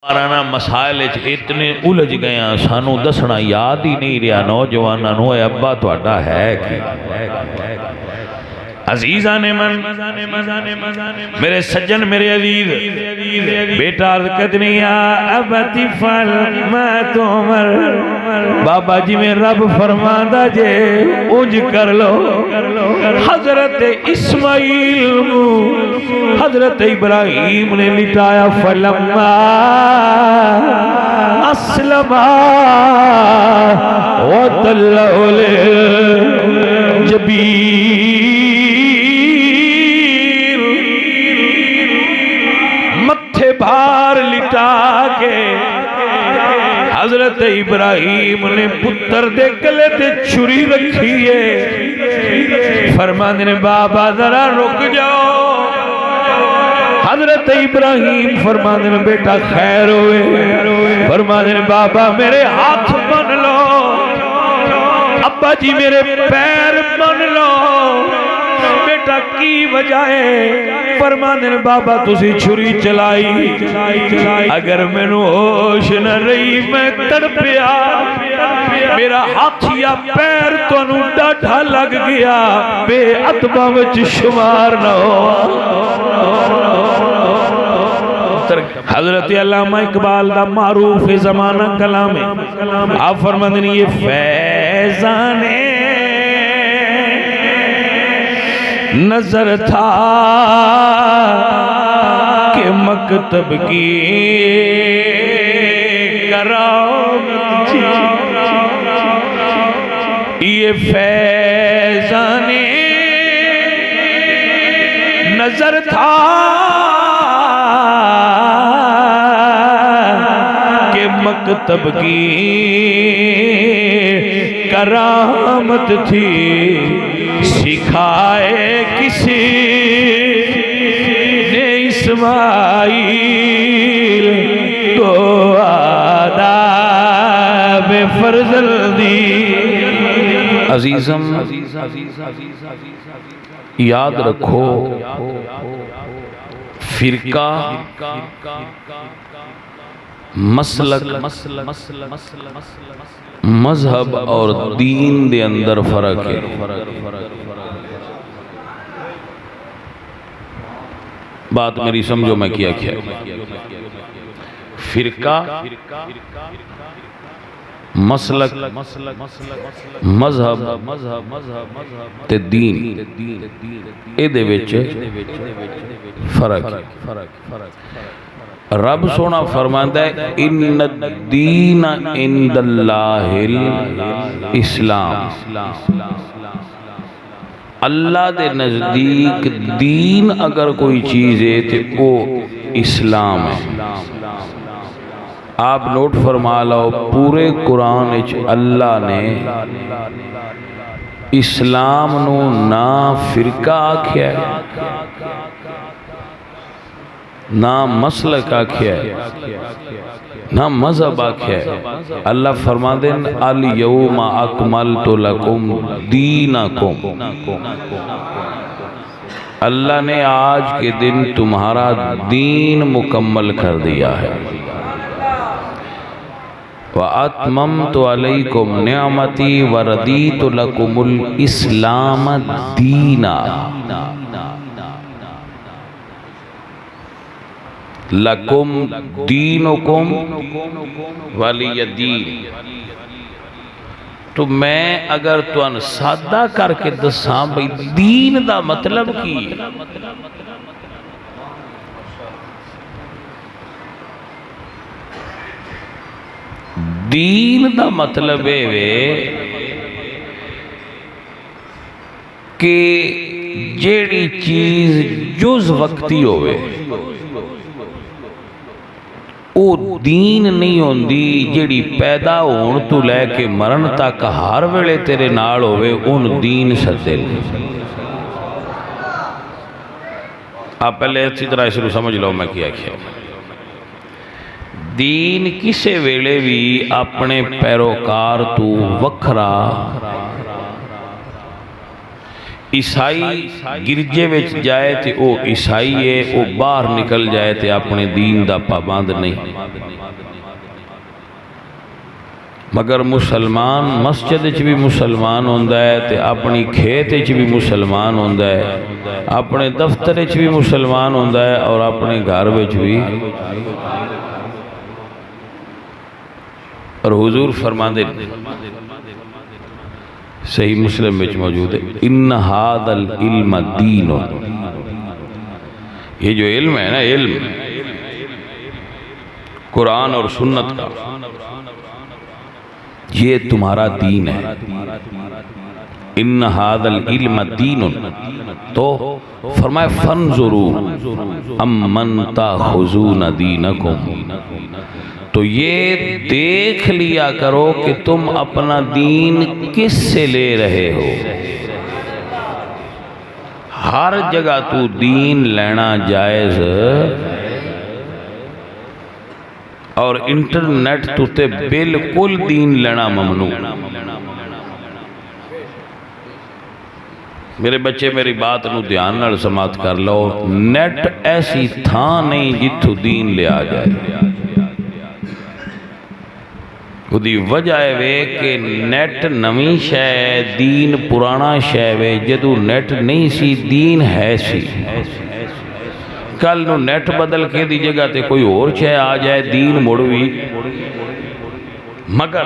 مارانا مسائل اتنے الجھ گئے ہیں سانو دسنا یاد ہی نہیں رہا نوجوانوں نو اے ابا تہاڈا ہے کی عزیزان من میرے سجن میرے عزیز بیٹا عرض کتنی یا ابتی فعل ما تؤمر بابا جی میں رب فرماندہ جے اج کر لو حضرت اسماعیل حضرت ابراہیم نے لٹایا فلما اسلما وتلہ للجبین بھار لٹا کے حضرت ابراہیم نے پتر دے گلے تے چھری رکھی ہے فرمانے نے بابا ذرا رک جاؤ حضرت ابراہیم فرمانے نے بیٹا خیر ہوئے فرمانے نے بابا میرے ہاتھ بن لو ابا جی میرے پیر بن لو بیٹا کی وجہ ہے فرمانے بابا تسی چھری چلائی اگر میں نو ہوش نہ رہی میں تڑپیا میرا ہاتھ یا پیر تو نو ڈاڑھا لگ گیا بے عتبہ وچ شمار نہ ہو حضرت علامہ اقبال دا معروف زمانہ کلام ہے آپ فرمانے یہ فیضانے نظر تھا کہ مکتب کی کرامت یہ فیضان نظر تھا کہ مکتب کی کرامت تھی سکھائے کسی نے اسماعیل کو آداب فرزندی عزیزم یاد رکھو فرقہ مسلک مذہب اور دین دے اندر فرق ہے بات میری سمجھو میں کیا فرقہ مسلک مذہب تے دین اے دے وچ فرق ہے رب سونا فرماندہ ہے ان الدین عند اللہ الاسلام اللہ دے نزدیک دین اگر کوئی چیز ہے تو وہ اسلام ہے آپ نوٹ فرما لو پورے قرآن وچ اللہ نے اسلام نو نہ فرقہ آکھیا ہے نہ مسلک آکھیا ہے نہ مذہب آکھیا ہے اللہ فرما دیں الیوم اکملت لکم دینکم اللہ نے آج کے دن تمہارا دین مکمل کر دیا ہے وَأَتْمَمْتُ عَلَيْكُمْ نِعْمَتِي وَرَدِيتُ لَكُمُ الْإِسْلَامَ دِينًا لَكُمْ دِينُكُمْ وَلِيَ دِين تو میں اگر تو ان سادہ کر کے دساں بھئی دین دا مطلب کی دین دا مطلب ہے کہ جیڑی چیز جز وقتی ہوئے او دین نہیں ہوندی جیڑی پیدا ہون تو لے کے مرن تک ہر ویلے تیرے نال ہوئے ان دین سدل آپ پہلے اچھی طرح اس کو سمجھ لو میں کیا کیا دین کسے ویلے بھی اپنے پیروکار تو وکھرا عیسائی گرجے وچ جائے تے او عیسائی ہے، او باہر نکل جائے تے اپنے دین دا پابند نہیں، مگر مسلمان مسجد وچ بھی مسلمان ہوندا ہے تے اپنی کھیت وچ بھی مسلمان ہوندا ہے، اپنے دفتر وچ بھی مسلمان ہوندا ہے اور اپنے گھر وچ بھی۔ اور حضور فرماندے صحیح مسلم وچ موجود ہے، ان ھذا العلم دین، یہ جو علم ہے نا، علم قرآن اور سنت کا، یہ تمہارا دین ہے۔ ان ھذا العلم دین، تو فرمایا فانظروا امن تاخذون دینکم، تو یہ دیکھ لیا کرو کہ تم اپنا دین کس سے لے رہے ہو۔ ہر جگہ تو دین لینا جائز، اور انٹرنیٹ تو تے بالکل دین لینا ممنوع۔ میرے بچے میری بات نو دھیان نال سماعت کر لو، نیٹ ایسی تھاں نہیں جتھوں دین لیا جائے۔ خودی وجہ ہے کہ نیٹ نویں شے، دین پرانا شے وے، جدو نیٹ نہیں سی دین ہے سی، کل نو نیٹ بدل کے دی جگہ تے کوئی اور شے آ جائے، دین مڑوی۔ مگر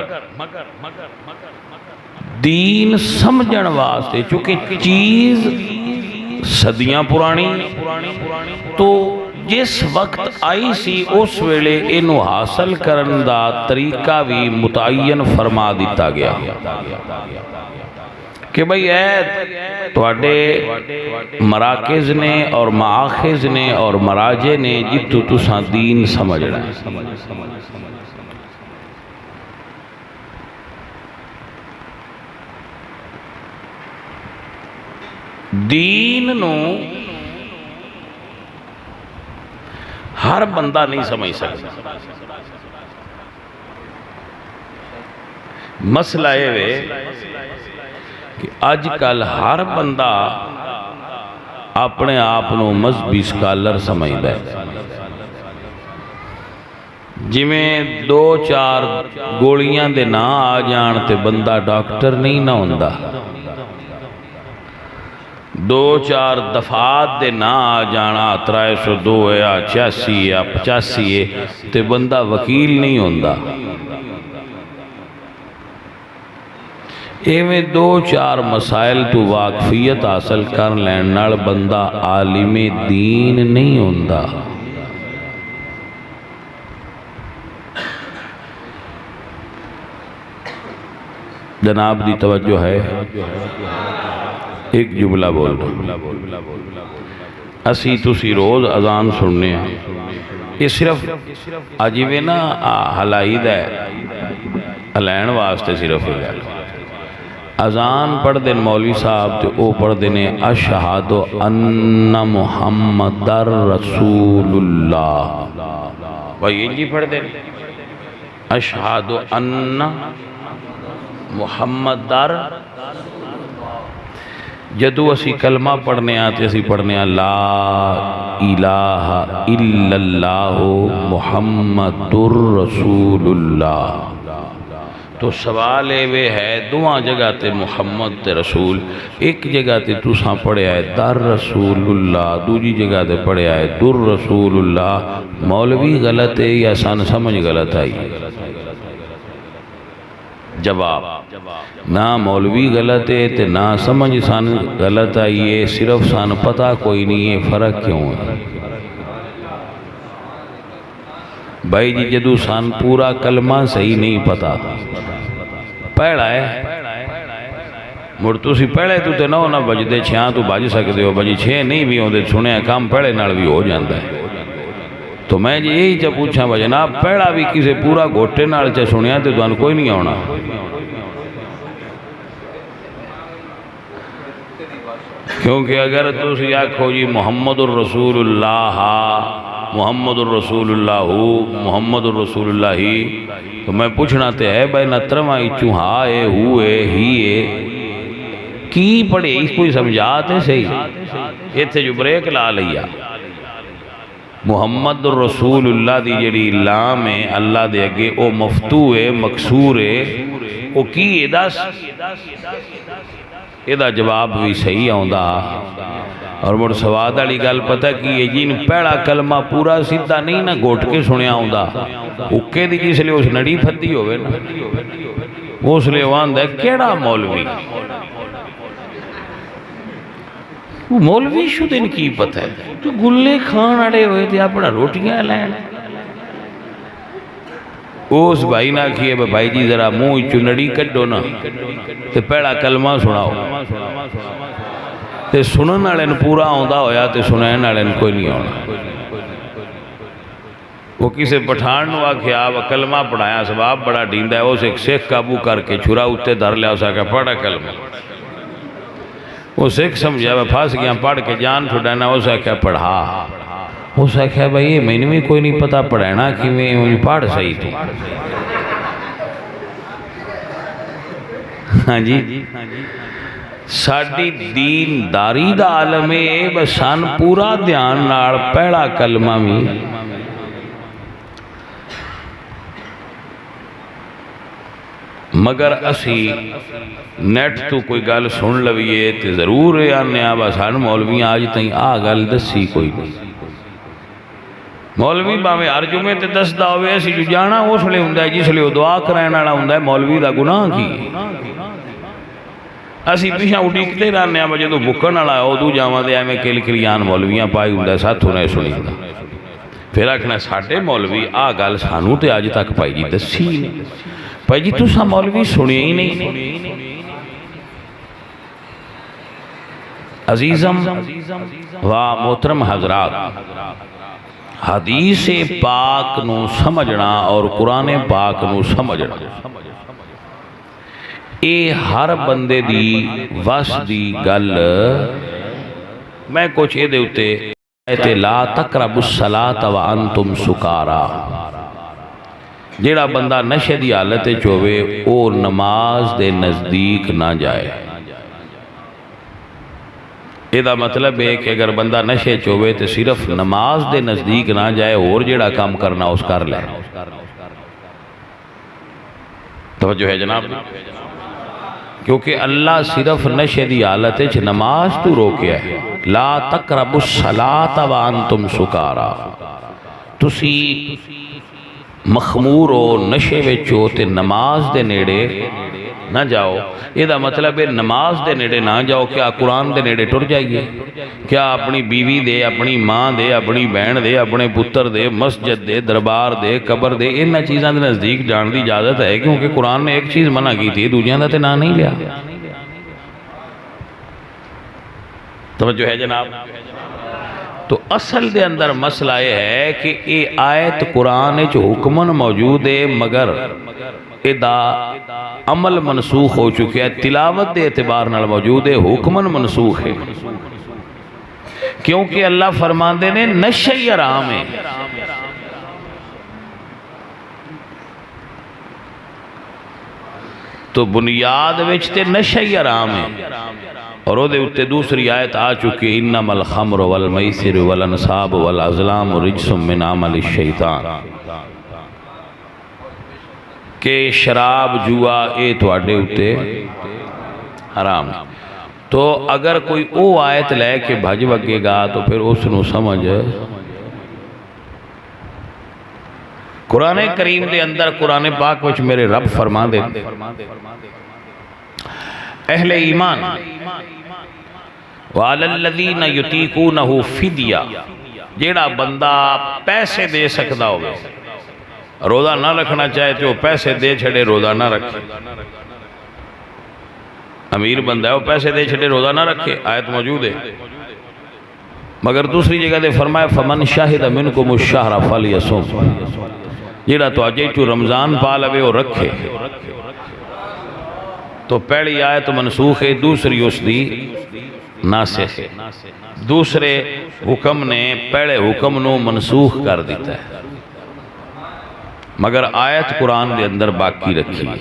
دین سمجھن واسطے چونکہ چیز صدیاں پرانی، تو جس وقت آئی سی اس ویلے انہوں حاصل کرن دا طریقہ بھی متعین فرما دیتا گیا کہ بھئی اے تواڈے مراکز نے اور مآخذ نے اور مراجع نے جتو تساں دین سمجھنا ہے۔ دین نو ہر بندہ نہیں سمجھ سکتا۔ مسئلہ یہ ہے کہ آج کل ہر بندہ اپنے آپنوں مذہبی سکالر سمجھتا ہے، جی میں دو چار گولیاں دے نہ آ جان تے بندہ ڈاکٹر نہیں نہ ہوندا، دو چار دفعات دے نہ آ جانا 302 ہے یا 86 ہے یا 85 ہے تے بندہ وکیل نہیں ہوندا۔ ایویں دو چار مسائل تو واقفیت حاصل کر لین نال بندہ عالم دین نہیں ہوندا۔ جناب دی توجہ ہے، ایک جملہ بول رہا، اسی تسی روز اذان سننے ہیں، یہ صرف عجیبے نا حلائی دا ہے، حلائن واسطے صرف ہے۔ اذان پڑھ دیں مولوی صاحب تے او پڑھ دیں اشہد ان محمد رسول اللہ، بھائی یہ جی پڑھ دیں اشہد ان محمد جدو اسی کلمہ پڑھنے آتے اسی پڑھنے لا الہ الا اللہ محمد رسول اللہ، تو سوال یہ ہے دعا جگہ تے محمد تے رسول، ایک جگہ تے تساں پڑھے آئے در رسول اللہ، دوجی جگہ تے پڑھے آئے در رسول اللہ، مولوی غلط ہے یا سان سمجھ غلط آئی؟ جواب، نہ مولوی غلط ہے تے نہ سمجھ سان غلط آئی ہے، صرف سان پتہ کوئی نہیں ہے فرق کیوں ہے؟ بھائی جی جدو سان پورا کلمہ صحیح نہیں پتا پہلا ہے، مڑ تسی پہلے تو تے نو نہ بجدے چھیاں تو بج سکتے ہو، بجی چھے نہیں بھی ہوندے سنے کام پہلے نال بھی ہو جاندہ ہے۔ تو میں جی یہی چا پوچھا بھائی جناب پہلا بھی کسے پورا گھوٹے نال چا سنیا تے دوان کوئی نہیں ہونا، کیونکہ اگر تسی آکھو جی محمد الرسول اللہ، محمد الرسول اللہ، محمد الرسول اللہ ہی، تو میں پوچھنا تے ہے بھائی نترمہ چوہا ہے، ہوئے ہی ہے، کی پڑھے کوئی سمجھاتے صحیح یہ تھے جو بریک لا لیا محمد رسول اللہ دی جڑی لام ہے اللہ دے اگے او مفتو ہے مقصور ہے او کی دس یہ جواب بھی صحیح آندا اور مڑ سواد والی گل پتہ کی ہے جن پہلا کلمہ پورا سیدھا نہیں نہ گھٹ کے سنیا آندا اوکے دی جس لیے اس نڑی پھتی ہوئے نا اس لیے آندا ہے کیڑا مولوی مولوی شو دن کی پتہ ہے تو گلے کھان آڑے ہوئے تھے اپنا روٹیاں لین اس بھائی نہ کیے بھائی جی ذرا منہ چنڑی کڈو نا تے پہلا کلمہ سناؤ تے سنن والے پورا آندا ہویا تے سنین والے کوئی نہیں آنا وہ کسی پٹھان نو آکھیا وہ کلمہ پڑھایا سباب بڑا ڈیندا ہے اس ایک سکھ قابو کر کے چھرا اتے دھر لیا اسا کہ پڑھا کلمہ وہ سکھ سمجھا وہ پھاس گیا پڑھ کے جان چھڑانا اسا کہ پڑھا اسا کہ بھائی میں نے بھی کوئی نہیں پتا پڑھانا کہ میں پڑھ صحیح تو ہاں جی ساڑی دین داری دا عالم ہے بسان پورا دھیان نار پہلا کلمہ میں مگر اسی نیٹ تو کوئی گل سن لویے تے ضرور ہے آنے آبا سان مولویاں آج تائیں گل دسی کوئی نہیں مولوی باویں ہر جمعے تے دسدا ہوئے اسی جو جانا اس لئے ہوندا ہے جس لئے دعا کرائن والا ہوندا ہے مولوی دا گناہ کی اسی پیچھے اڈیکتے رہنے آبا جدو بکن والا ادو جاواں دے میں کل کلیان مولویاں پائی ہوندا ہے ساتھ ہونے سنیندا پھر آکھنا ساڈے مولوی گل سانو تے اج تک پائی جی دسی نہیں بھائی جی تو سا مولوی سنی ہی نہیں عزیزم و محترم حضرات حدیث پاک نو سمجھنا اور قرآن پاک نو سمجھنا اے ہر بندے دی وس دی گل میں کچھ اے دے ہوتے لا تقربوا الصلاۃ وانتم سکارا جیڑا بندہ نشے دی حالت چوے او نماز دے نزدیک نہ جائے یہ مطلب ہے کہ اگر بندہ نشے چوے تو صرف نماز دے نزدیک نہ جائے اور جیڑا کام کرنا اس کر لے توجہ ہے جناب کیونکہ اللہ صرف نشے دی حالت ہے نماز تو روکیا ہے لا تقربوا الصلاۃ وانتم سکارا تسی مخمور ہو نشے وچو تے نماز دے نیڑے نہ جاؤ یہ مطلب ہے نماز دے نیڑے نہ جاؤ کیا قرآن دے نیڑے ٹر جائیے کیا اپنی بیوی دے اپنی ماں دے اپنی بہن دے اپنے پتر دے مسجد دے دربار دے قبر دے انہاں چیزاں دے نزدیک جان دی اجازت ہے کیونکہ قرآن نے ایک چیز منع کی تھی دوجیاں دا تے نہ نہیں لیا توجہ ہے جناب تو اصل دے اندر مسئلہ یہ ہے کہ یہ آیت قرآن جو حکمن موجود ہے مگر ادا عمل منسوخ ہو چکے ہیں تلاوت دے اعتبار نال موجود ہے حکمن منسوخ ہے کیونکہ اللہ فرماندے نے نشے حرام ہے تو بنیاد وچ تے نشے حرام ہے اور وہ دے دوسری آیت آ چکی انما الخمر والمیسر والانصاب والازلام رجس من عمل الشیطان کہ شراب جوا اے تو آڈے ہوتے حرام تو اگر کوئی او آیت لے کے بھج وگے گا تو پھر اس نو سمجھ قرآن کریم دے اندر قرآن پاک وچ میرے رب فرما دے اہل ایمان وَعَلَى الَّذِينَ يُتِيقُونَهُ فِدْيَا جیڑا بندہ پیسے دے سکتا ہوئے روزہ نہ رکھنا چاہے تو پیسے دے چھڑے روزہ نہ رکھے امیر بندہ ہے وہ پیسے دے چھڑے روزہ نہ رکھے آیت موجود ہے مگر دوسری جگہ دے فرمایا فَمَنْ شَاهِدَ مِنْكُمُ الشَّهْرَ فَلْيَصُمْ جیڑا تو آجے چو رمضان پالوے وہ رکھے تو پہلی آیت منسوخ ہے دوسری اس دی ناسخ ہے دوسرے حکم نے پہلے حکم نو منسوخ کر دیتا ہے مگر آیت قرآن دے اندر باقی رکھی ہے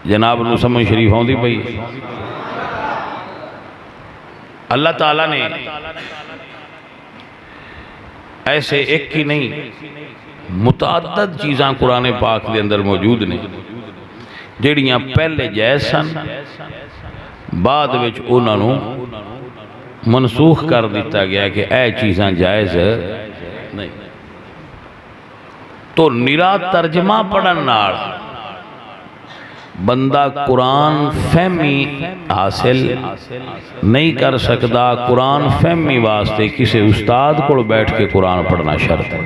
جناب نو سمجھ شریف ہوندی پئی؟ اللہ تعالیٰ نے ایسے ایک ہی نہیں متعدد چیزاں قرآن پاک دے اندر موجود نے جڑیاں پہلے جائز سن بعد وچ انہاں نو منسوخ کر دیتا گیا کہ اے چیزاں جائز نہیں. تو نرا ترجمہ پڑھن نال بندہ قرآن فہمی حاصل نہیں کر سکتا. قرآن فہمی واسطے کسی استاد کو بیٹھ کے قرآن پڑھنا شرط ہے.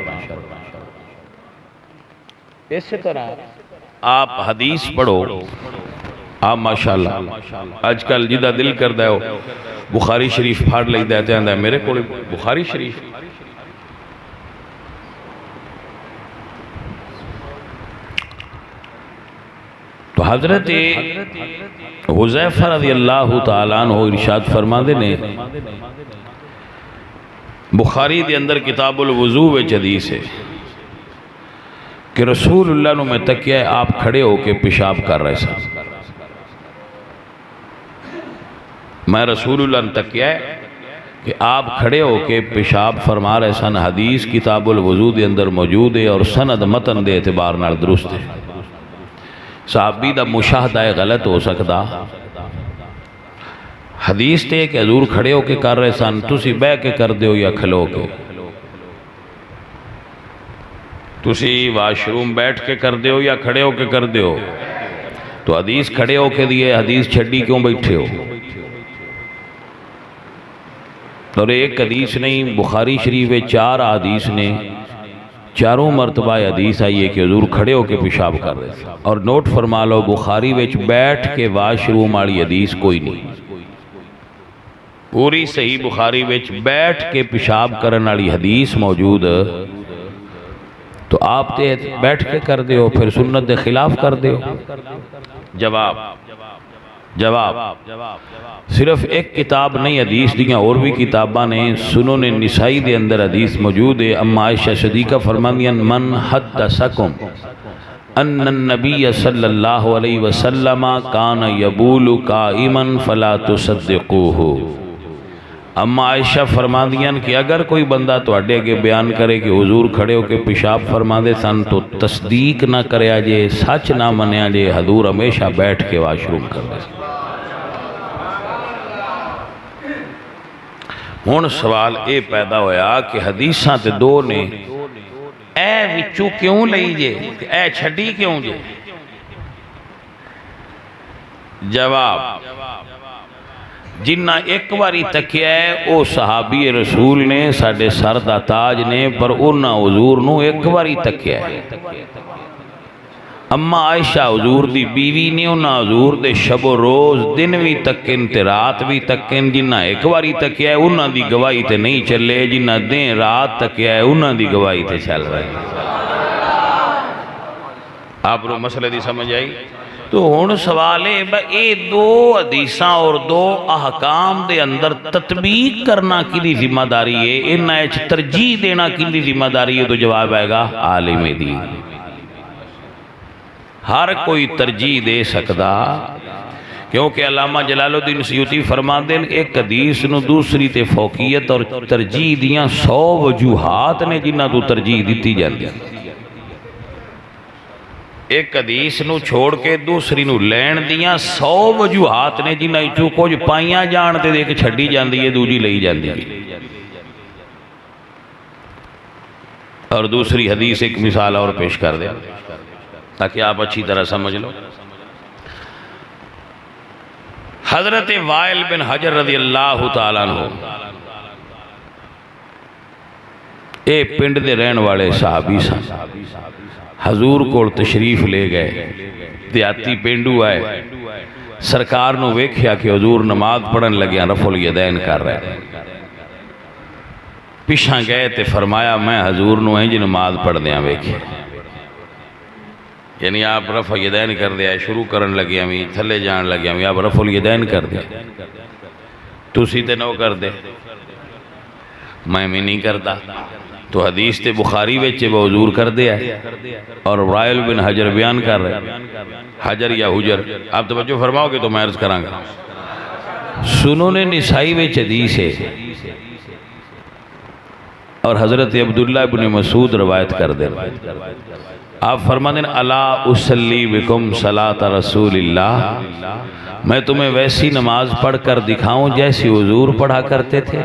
اسی طرح آپ حدیث پڑھو. آپ ماشاءاللہ آج کل جدہ دل کر ہو بخاری شریف پھاڑ لئی دیتے ہیں میرے کو بخاری شریف. تو حضرت حذیفہ رضی اللہ تعالیٰ عنہ ارشاد فرما دینے بخاری دے اندر کتاب الوضو وچ حدیث ہے کہ رسول اللہ نے میں تکیہ آپ کھڑے ہو کے پیشاب کر رہے سا. میں رسول اللہ نے تکیہ کہ آپ کھڑے ہو کے پیشاب فرما رہے سن. حدیث کتاب الوضو دے اندر موجود ہے اور سند متن دے اعتبار نال درست ہے. صحابی دا مشاہدہ غلط ہو سکتا. حدیث تے کہ حضور کھڑے ہو کے کر رہے سن تسی بے کے کر دیو یا کھلو کے تسی واش روم بیٹھ کے کر دیو یا کھڑے ہو کے کر دیو. تو حدیث کھڑے ہو کے دیئے حدیث چھڑی کیوں بیٹھے ہو؟ اور ایک حدیث نہیں بخاری شریف 4 حدیث نے چاروں مرتبہ حدیث آئی ہے کہ حضور کھڑے ہو کے پیشاب کر رہے تھے. اور نوٹ فرما لو بخاری وچ بیٹھ کے واش روم والی حدیث کوئی نہیں. پوری صحیح بخاری وچ بیٹھ کے پیشاب کرنے والی حدیث موجود. تو آپ تے بیٹھ کے کر دیو پھر سنت دے خلاف کر دیو. جواب صرف ایک کتاب نہیں حدیث دیاں اور بھی کتاباں نے. سنن نسائی دے اندر حدیث موجود ہے. اما عائشہ صدیقہ فرماندیاں من حدثکم ان النبی صلی اللہ علیہ وسلم کان یبول قائما فلا تصدقوہ. اما عائشہ فرماندیاں کہ اگر کوئی بندہ تو اڈے کے بیان کرے کہ حضور کھڑے ہو کے پیشاب فرما دے سن تو تصدیق نہ کریا جے سچ نہ منیا جے حضور ہمیشہ بیٹھ کے واش روم کر دے. ہون سوال اے پیدا ہویا کہ حدیثاں تے دو نے اے وچوں کیوں لئی جے اے چھڑی کیوں جے؟ جواب جنہ ایک باری تکیا ہے او صحابی رسول نے ساڑھے سر دا تاج نے پر انہا حضور نو ایک باری تکیا ہے. اما عائشہ حضور دی بیوی نے انہا حضور دے شب و روز دن بھی تکن تے رات بھی تکن. جنہ ایک باری تکیا ہے انہا دی گواہی تے نہیں چلے. جنہ دن رات تکیا ہے انہا دی گواہی تے چل رہے. آپ رو مسئلہ دی سمجھ آئی؟ تو ہون سوال ہے اے دو حدیثاں اور دو احکام دے اندر تطبیق کرنا کی ذمہ داری ہے انہا ایچ ترجیح دینا کی ذمہ داری ہے. تو جواب آئے گا عالم دین. ہر کوئی ترجیح دے سکتا کیونکہ علامہ جلال الدین سیوطی فرما دیں ایک حدیث نو دوسری تے فوقیت اور ترجیح دیاں 100 وجوہات نے جنہ تو ترجیح دیتی جاندی. ایک حدیث نو چھوڑ کے دوسری نو لین دیاں 100 وجوہات نے جنہ چو کچھ پائیاں جانتے دے کہ چھڑی جاندی ہے دوجی لئی جاندی ہے. اور دوسری حدیث ایک مثال اور پیش کر دیا تاکہ آپ اچھی طرح سمجھ لو. حضرت وائل بن حجر رضی اللہ تعالیٰ عنہ اے پنڈ دے رہن والے صحابی سن. حضور کو تشریف لے گئے دیاتی پنڈو آئے. سرکار نو ویکھیا کہ حضور نماز پڑھن لگیاں رفع الیدین کر رہے. پیشاں گئے تے فرمایا میں حضور نو انج نماز پڑھ دیاں ویکھیا. یعنی آپ رفع الیدین کر دیا شروع کرن لگے ہمیں تھلے جان لگے ہمیں آپ رفع الیدین کر دیا. تو سیدھے نو کر دے میں نہیں کرتا. تو حدیث تے بخاری ویچے وہ حضور کر دیا ہے اور رائل بن حجر بیان کر رہے حجر یا حجر آپ توجہ فرماؤ گے تو میں عرض کروں گا سنن نسائی ویچ حدیث ہے اور حضرت عبداللہ ابن مسعود روایت کر دیں آپ فرماتے ہیں الا اصلی بکم صلاۃ رسول اللہ میں تمہیں ویسی نماز پڑھ کر دکھاؤں جیسی حضور پڑھا کرتے تھے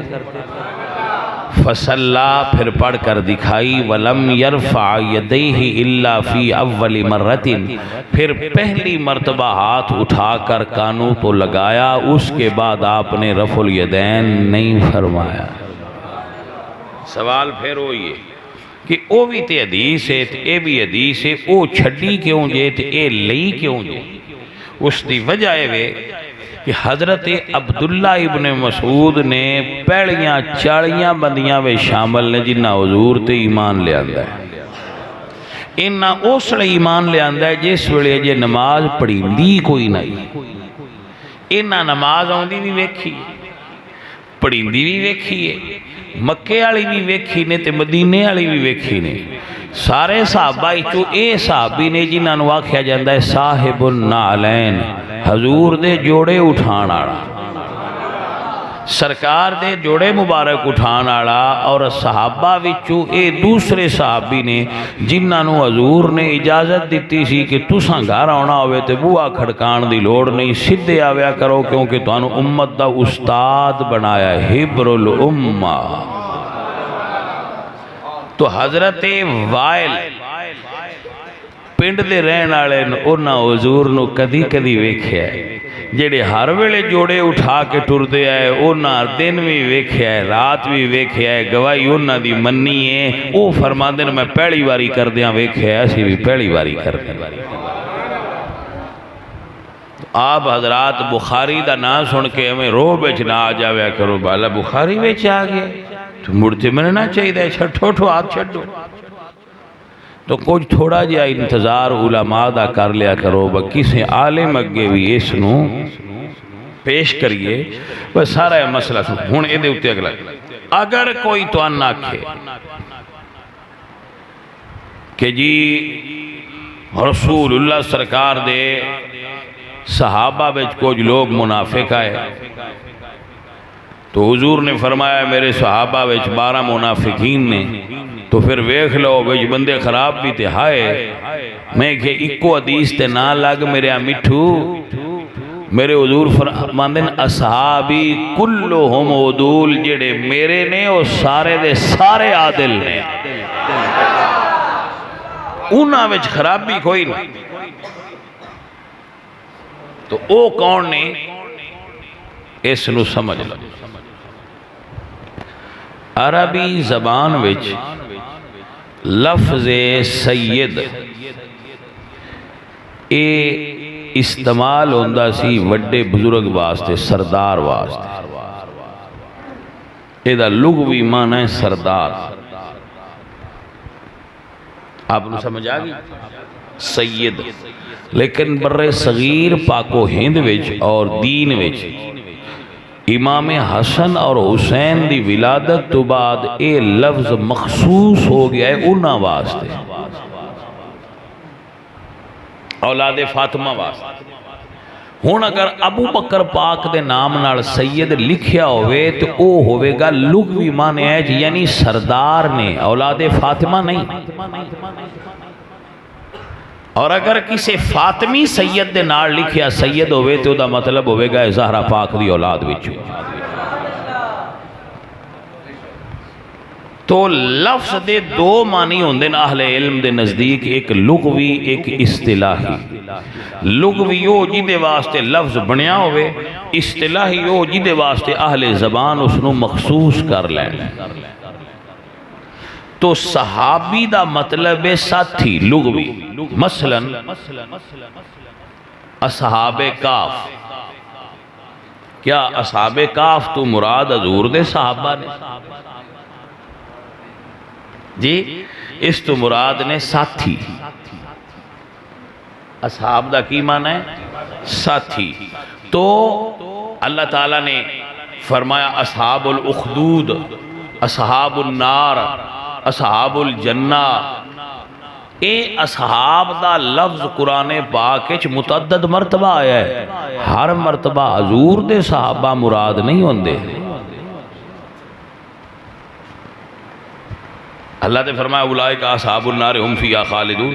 فصلا پھر پڑھ کر دکھائی ولم یرفع یدیہ الا فی اول مرۃ پھر پہلی مرتبہ ہاتھ اٹھا کر کانوں تو لگایا اس کے بعد آپ نے رفع الیدین نہیں فرمایا سوال پھر ہوئی ہے کہ او بھی تے حدیث ہے اے بھی حدیث ہے او چھڑی کیوں جے تے اے لئی کیوں جے اس دی وجہ ہے کہ حضرت عبداللہ ابن مسعود نے پہلیاں چاڑیاں بندیاں میں شامل نے جنہ حضور تے ایمان لے آندہ ہے انہ اس لئے ایمان لے آندہ ہے جس ویلے جے نماز پڑھی دی کوئی نہیں انہ نماز آندی بھی ویکھی پڑھی دی بھی ویکھی ہے مکے والی بھی ویکھی نے تے مدینے والی بھی ویکھی نے سارے صحابہ چو اے صحابی نے جنہاں نو آکھیا جاندا ہے صاحب النعلین حضور دے جوڑے اٹھان آڑا سرکار دے جوڑے مبارک اٹھان آڑا اور صحابہ وچو اے دوسرے صحابی نے جنہاں نو حضور نے اجازت دیتی سی کہ تساں گھر آنا ہوئے تے بوا کھڑکان دی لوڑ نہیں سدھے آویا کرو کیونکہ تانو امت دا استاد بنایا حبر الامہ تو حضرت وائل پنڈ دے رہن آلے انہاں حضور نو کدی کدی ویکھیا ہے جیڑے ہر ویلے جوڑے اٹھا کے ٹر دے آئے انہاں دن بھی ویکھیا ہے رات بھی ویکھیا ہے گواہی انہاں دی منی ہے او فرما دن میں پہلی باری کر دیاں ویکھیا ہے اسی بھی پہلی باری کر دیاں آپ حضرات بخاری دا نا سن کے ہمیں رو بیچ نہ آ جاویا کرو بالا بخاری بیچ آگئے تو مڑتے میں نہ چاہیے دے چھٹو ٹھو ہاتھ چھٹو تو کچھ تھوڑا جا انتظار علماء دا کر لیا کرو با کسی عالم اگے بھی اس نو پیش کریے بس سارا ہے مسئلہ سن ہون اے دے ہوتے اگلا اگر کوئی تو ان ناکھے کہ جی رسول اللہ سرکار دے صحابہ بیچ کچھ لوگ منافق آئے تو حضور نے فرمایا میرے صحابہ بیچ 12 منافقین نے تو پھر ویکھ لو بیچ بندے خراب بھی تے ہائے میں کہ اکو حدیث تے نہ لگ میرے مٹھو میرے حضور فرماندن اصحابی کلہم عدول جڑے میرے نے اور سارے دے سارے عادل نے انہاں وچ خراب بھی کوئی نہیں تو او کون نے اس نو سمجھ لو عربی زبان وچ لفظ سید اے استعمال ہوندہ سی وڈے بزرگ واسطے سردار واسطے اے دا لغوی معنی ہے سردار آپ نے سمجھ آگئی سید لیکن بر صغیر پاک و ہند وچ اور دین وچ امام حسن اور حسین دی ولادت تو بعد اے لفظ مخصوص ہو گیا ہے انہاں واسطے اولاد فاطمہ واسطے ہون اگر ابو بکر پاک دے نام نال سید لکھیا ہوئے تو او ہوئے گا لغوی معنی ہے یعنی سردار نے اولاد فاطمہ نہیں اور اگر کسی فاطمی سید دے نال لکھیا سید ہوئے تو دا مطلب ہوئے گا زہرہ پاک دی اولاد وچوں تو لفظ دے دو معنی ہوندے اہل علم دے نزدیک ایک لغوی ایک اصطلاحی لغوی ہو جی دے واسطے لفظ بنیا ہوئے اصطلاحی ہو جی دے واسطے اہل زبان اس نو مخصوص کر لیں تو صحابی دا مطلب ساتھی لغوی مثلا اصحاب کاف کیا اصحاب کاف تو مراد حضور دے صحابہ نے جی اس تو مراد نے ساتھی اصحاب دا کی معنی ہے ساتھی تو اللہ تعالیٰ نے فرمایا اصحاب الاخدود اصحاب النار اصحاب الجنہ، اے اصحاب دا لفظ قرآن پاک وچ متعدد مرتبہ آیا ہے، ہر مرتبہ حضور دے صحابہ مراد نہیں ہوندے۔ اللہ نے فرمایا اولئک اصحاب النار ہم فیہا خالدون،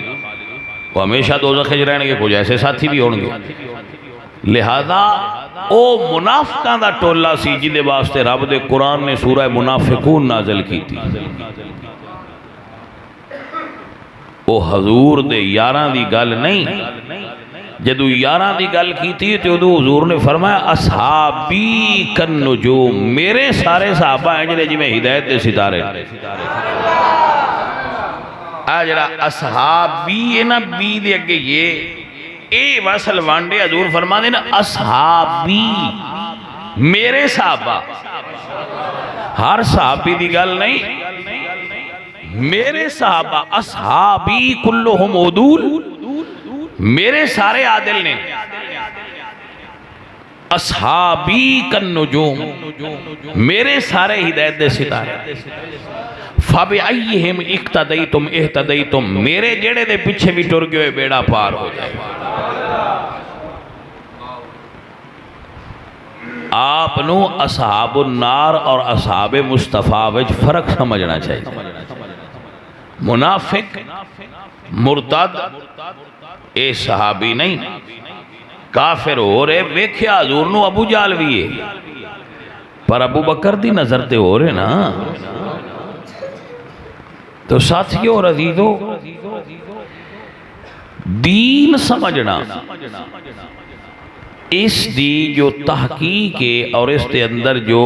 وہ ہمیشہ دوزخ وچ رہن گے، کچھ ایسے ساتھی بھی ہون گے۔ لہذا او منافقاں دا ٹولہ سی جدے واسطے رب دے قرآن نے سورہ منافقون نازل کی تھی۔ او حضور دے یاراں دی گل نہیں، جدو یاراں دی گل کی تھی تو حضور نے فرمایا اصحابی کالنجوم، میرے سارے صحابہ ہیں جنہیں جی میں ہدایت دے ستارے۔ آجرہ اصحابی نا بی دے اگے یہ اے وصل وانڈے حضور فرما دینا اصحابی، میرے صحابہ، ہر صحابی دی گل نہیں، میرے صحابہ، اصحابی کلہم عدول، میرے سارے عادل نے۔ اصحابی کالنجوم، میرے سارے ہدایت دے ستارے۔ فَبِعَيِّهِمْ اِقْتَدَيْتُمْ اِحْتَدَيْتُمْ، میرے جڑے دے پچھے بھی ٹر گئے بیڑا پار ہو جائے۔ آپ نو اصحاب النار اور اصحاب مصطفیٰ وچ فرق سمجھنا چاہیے۔ منافق، مرتد، اے صحابی نہیں، کافر ہو رہے، ویکھیا حضور نو ابو جہل بھی ہے، پر ابو بکر دی نظر تے ہو رہے نا۔ تو ساتھیوں اور عزیزوں، دین سمجھنا، اس دی جو تحقیق ہے اور اس کے اندر جو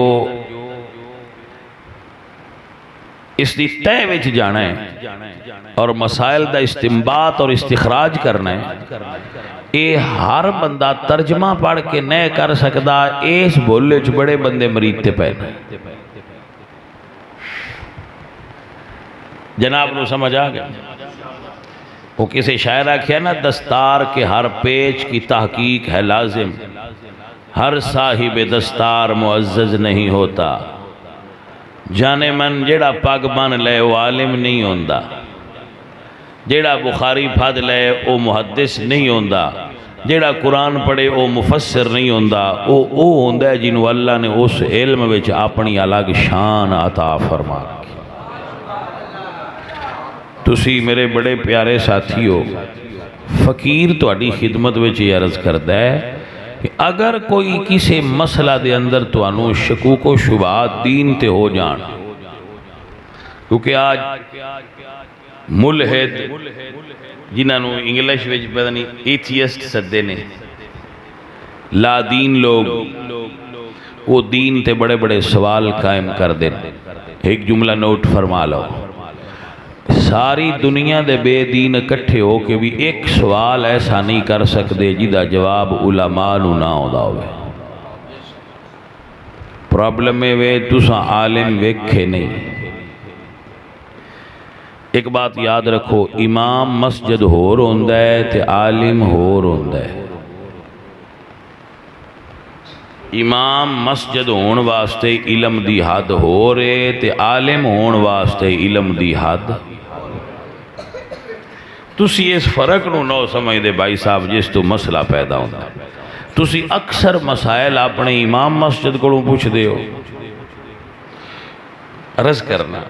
اس دی تہ وچ جانا ہے اور مسائل دا استنباط اور استخراج کرنا ہے، اے ہر بندہ ترجمہ پڑھ کے نہ کر سکدا، اس بولے چ بڑے بندے مریدتے پہنے۔ جناب نو سمجھ آ گیا؟ وہ کسی شاعرہ کیا نا، دستار کے ہر پیچ کی تحقیق ہے لازم، ہر صاحب دستار معزز نہیں ہوتا، جانے من جیڑا پاگ بن لے وہ عالم نہیں ہوندا، جیڑا بخاری پھد لے وہ محدث نہیں ہوندا، جیڑا قرآن پڑھے وہ مفسر نہیں ہوندا، وہ ہوندا ہے جنہوں اللہ نے اس علم وچ اپنی الگ شان عطا فرما رکھی۔ تسی میرے بڑے پیارے ساتھی ہو، فقیر تہاڈی خدمت وچ یہ عرض کردا ہے کہ اگر کوئی کسی مسئلہ دے اندر تانوں شکوک و شبہات دین تے ہو جان، کیونکہ آج ملحد جنہاں نو انگلش وچ پتہ نہیں ایتھیسٹ سدے نے، لا دین لوگ، وہ دین تے بڑے بڑے سوال قائم کر دیں۔ ایک جملہ نوٹ فرما لو، ساری دنیا دے بے دین اکٹھے ہو کے بھی ایک سوال ایسا نہیں کر سکتے جدا جواب علماء نو نہ ہوندا ہوئے۔ پرابلم ہے وے تساں عالم ویکھے نہیں۔ ایک بات یاد رکھو، امام مسجد ہور ہوندا ہے تے عالم ہور ہوندا ہے۔ امام مسجد ہون واسطے علم دی حد ہو رہے تے عالم ہون واسطے علم دی حد۔ تسی اس فرق نو نو سمجھ دے بھائی صاحب، جس تو مسئلہ پیدا ہوتا ہے۔ تسی اکثر مسائل اپنے امام مسجد کو پوچھ دے ہو، عرض کرنا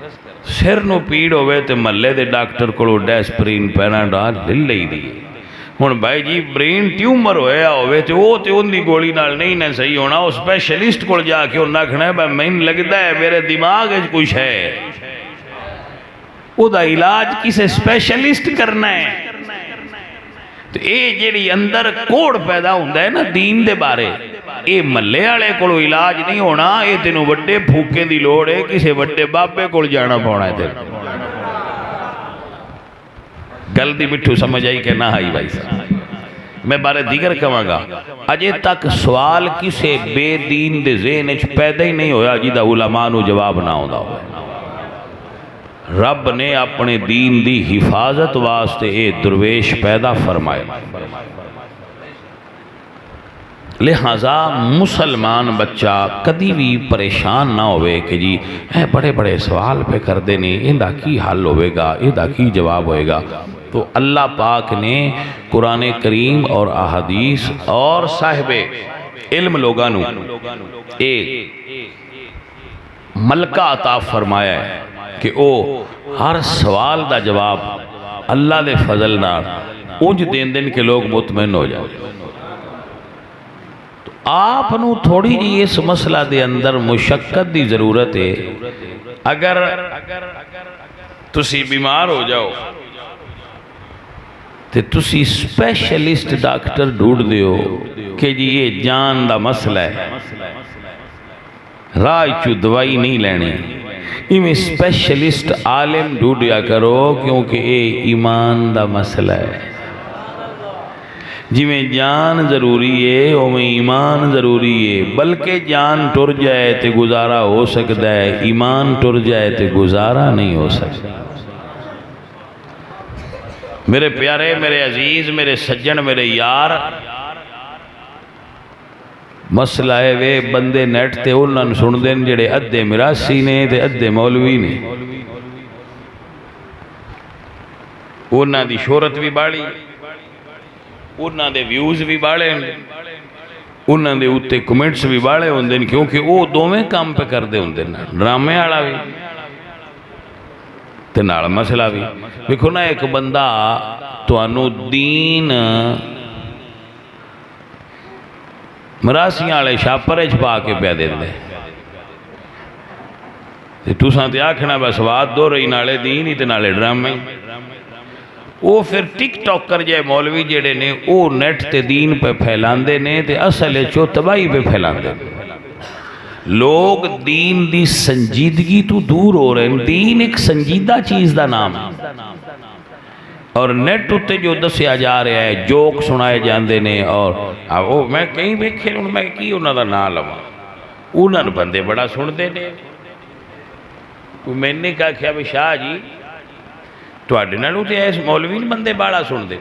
سر نو پیڑ ہوئے تے محلے دے ڈاکٹر کو ڈیسپرین پیناڈول لے لئی دی۔ ہن بھائی جی برین ٹیومر ہویا ہوئے تے وہ تے ان دی گولی نال نہیں نہ صحیح ہونا، اس اسپیشلسٹ کو جا کے انہاں کھنا ہے بھائی میں لگتا ہے میرے دماغ ہے کچھ ہے، او دا علاج کسے اسپیشلسٹ کرنا ہے۔ تو اے جیڑی اندر کوڑ پیدا ہوندہ ہے نا دین دے بارے، اے ملے آلے کو علاج نہیں ہونا، اے تینوں وڈے پھوکے دی لوڑ ہے، کسے وڈے بابے کو جانا پونا ہے تینوں۔ گل دی مٹھو سمجھ آئی کہ نہ آئی بھائی صاحب؟ میں بارے دیگر کہاں گا، اجے تک سوال کسے بے دین دے ذہن وچ پیدا ہی نہیں ہویا جیدہ علماء نو جواب نہ ہوندا ہوئے۔ رب نے اپنے دین دی حفاظت واسطے اے درویش پیدا فرمائے۔ لہذا مسلمان بچہ کدی بھی پریشان نہ ہوئے کہ جی اے بڑے بڑے سوال پہ کر دینے اندہ کی حل ہوئے گا اندہ کی جواب ہوئے گا. تو اللہ پاک نے قرآن کریم اور احادیث اور صاحب علم لوگانو ایک ملکہ عطا فرمایا ہے کہ او ہر سوال دا جواب اللہ دے فضل نہ انج دین دن کے لوگ مطمئن ہو جائے. تو آپ نو تھوڑی جی اس مسئلہ دے اندر مشقت دی ضرورت ہے. اگر تسی بیمار ہو جاؤ تے تسی سپیشلسٹ ڈاکٹر ڈھونڈ دیو کہ جی یہ جان دا مسئلہ ہے راج چو دوائی نہیں لینی میں سپیشلسٹ عالم ڈھونڈیا کرو کیونکہ یہ ایمان دا مسئلہ ہے. جی میں جان ضروری ہے وہ میں ایمان ضروری ہے. بلکہ جان ٹر جائے تے گزارا ہو سکتا ہے ایمان ٹر جائے تے گزارا نہیں ہو سکتا. میرے پیارے میرے عزیز میرے سجن میرے یار مسئلہ ہے وے بندے نیٹ تے انہاں سن دین جڑے ادھے مراسی نے تے ادھے مولوی نے انہاں دی شہرت بھی باڑی انہاں دے ویوز بھی باڑے انہاں دے اوتے کمنٹس بھی باڑے ہوندے کیونکہ وہ دوویں کام پہ کر دے ہوندے ڈرامے والا بھی تے نال مسئلہ بھی. دیکھو نا ایک بندہ تانوں دین مراسیاں والے شاپر پا کے پیا دے تساں تے آکھنا بس وات دو رہی نالے دین ہی تے نالے ڈرامے. وہ پھر ٹک ٹاکر جائے مولوی جڑے نے وہ نیٹ تے دین پہ پھیلاندے نے تے اصل چو تباہی پہ پھیلاندے. لوگ دین دی سنجیدگی تو دور ہو رہے ہیں. دین ایک سنجیدہ چیز دا نام ہے اور نیٹ اتے جو دسیا جا رہا ہے جوک سنائے جاندے نے اور میں کہیں بیکھے میں کی انہوں دا نام لوا انہوں نے بندے بڑا سن دے نے. میں نے کہا کہ ابھی شاہ جی تواڈے نالوں تے ایس مولوی بندے بڑا سن دے.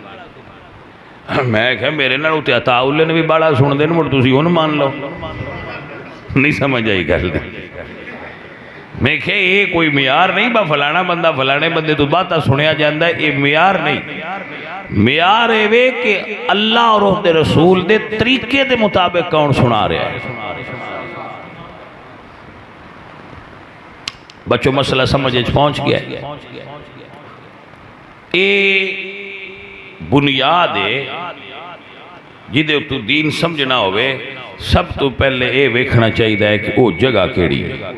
میں کہا میرے نالوں تے عطا اللہ نے بھی بڑا سن دے مڑ تسی ان مان لو. نہیں سمجھ آئی گل دے. میں کہا یہ کوئی معیار نہیں با فلانا بندہ فلانے بندے تو باتاں سنیا جاندہ ہے یہ معیار نہیں. معیار ہے وہ کہ اللہ اور اس دے رسول دے طریقے دے مطابق کون سنا رہا ہے. بچوں مسئلہ سمجھے پہنچ گیا ہے. یہ بنیاد ہے جدے تو دین سمجھنا ہوئے سب تو پہلے یہ ویکھنا چاہیے کہ وہ جگہ کیڑی ہے.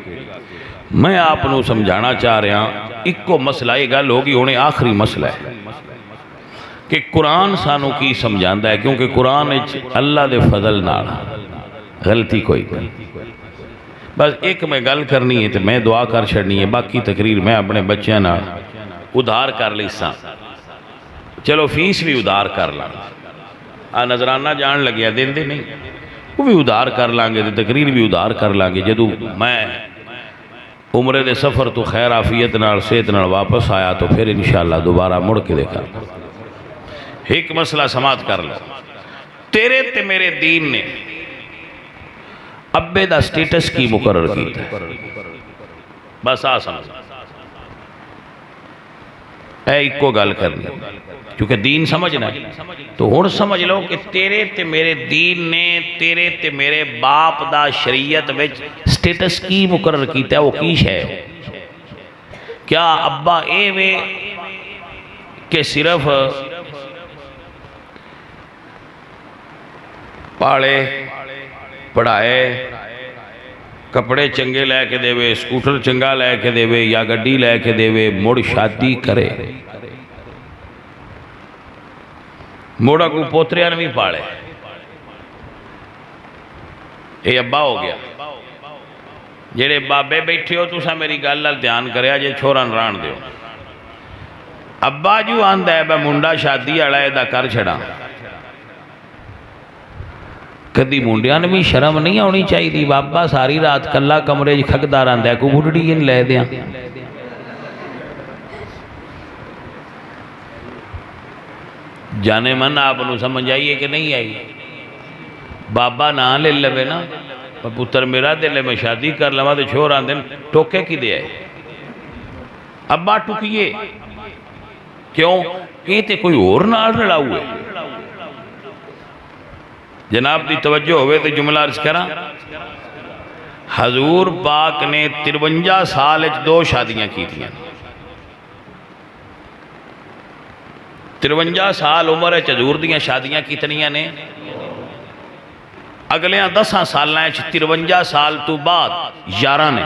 میں آپ نو سمجھانا چاہ رہا ہوں ایک کو مسئلہ یہ گل ہوگی ہونے آخری مسئلہ ہے کہ قرآن سانو کی سمجھاندہ ہے کیونکہ قرآن اللہ دے فضل نال غلطی کوئی نہیں. بس ایک میں گل کرنی ہے تو میں دعا کر چھڑنی ہے باقی تقریر میں اپنے بچیاں نال ادھار کر لی سا. چلو فیس بھی ادھار کر لاں نظرانہ جان لگیا دین دے نہیں وہ بھی ادھار کر لانگے تقریر بھی ادھار کر لانگے. جدو میں عمرے دے سفر تو خیر آفیت نال صحت نال واپس آیا تو پھر انشاءاللہ دوبارہ مڑ کے دیکھا. ایک مسئلہ سماعت کر لو. تیرے تے میرے دین نے ابے دا سٹیٹس کی مقرر کی تھا. بس سمجھ اے ایک کو گل کرنی کیونکہ دین سمجھنا تو ہن سمجھ لو کہ تیرے تے میرے دین نے تیرے تے میرے باپ دا شریعت وچ سٹیٹس کی مقرر کیتا ہے. وہ کیش ہے کیا ابا اے وے کہ صرف پاڑے پڑھائے کپڑے چنگے لے کے دے وے سکوٹر چنگا لے کے دے وے یا گڈی لے کے دے وے مڑ شادی کرے موڑا کو پوتریاں بھی پاڑے اے ابا ہو گیا. جڑے بابے بیٹھے ہو تو سا میری گل نال دھیان کریا جے چھوڑن ران دیو. ابا جو آندا ہے منڈا شادی والا دا کر چھڑا. کدی منڈیاں نے بھی شرم نہیں ہونی چاہیے بابا ساری رات کلا کمرے کھگدا رہندا ہے کوئی بڈڑی ان لے دیاں. جانے من آپ نو سمجھ آئیے کہ نہیں آئی. بابا نہ لے لے نا پتر میرا دے لے میں شادی کر لوا تو چھوڑ آن دن ٹوکے کی دے آئے ابا ٹکیے کیوں یہ تے کوئی اور نال رڑا ہوئے جناب دی توجہ ہوئے تو جملہ عرض کرا حضور پاک نے 53 سال 2 شادیاں کی تھیں 53 سال عمر حضور دیاں شادیاں کتنیاں نے اگلیاں 10 سالیں 53 سال تو بعد 11 نے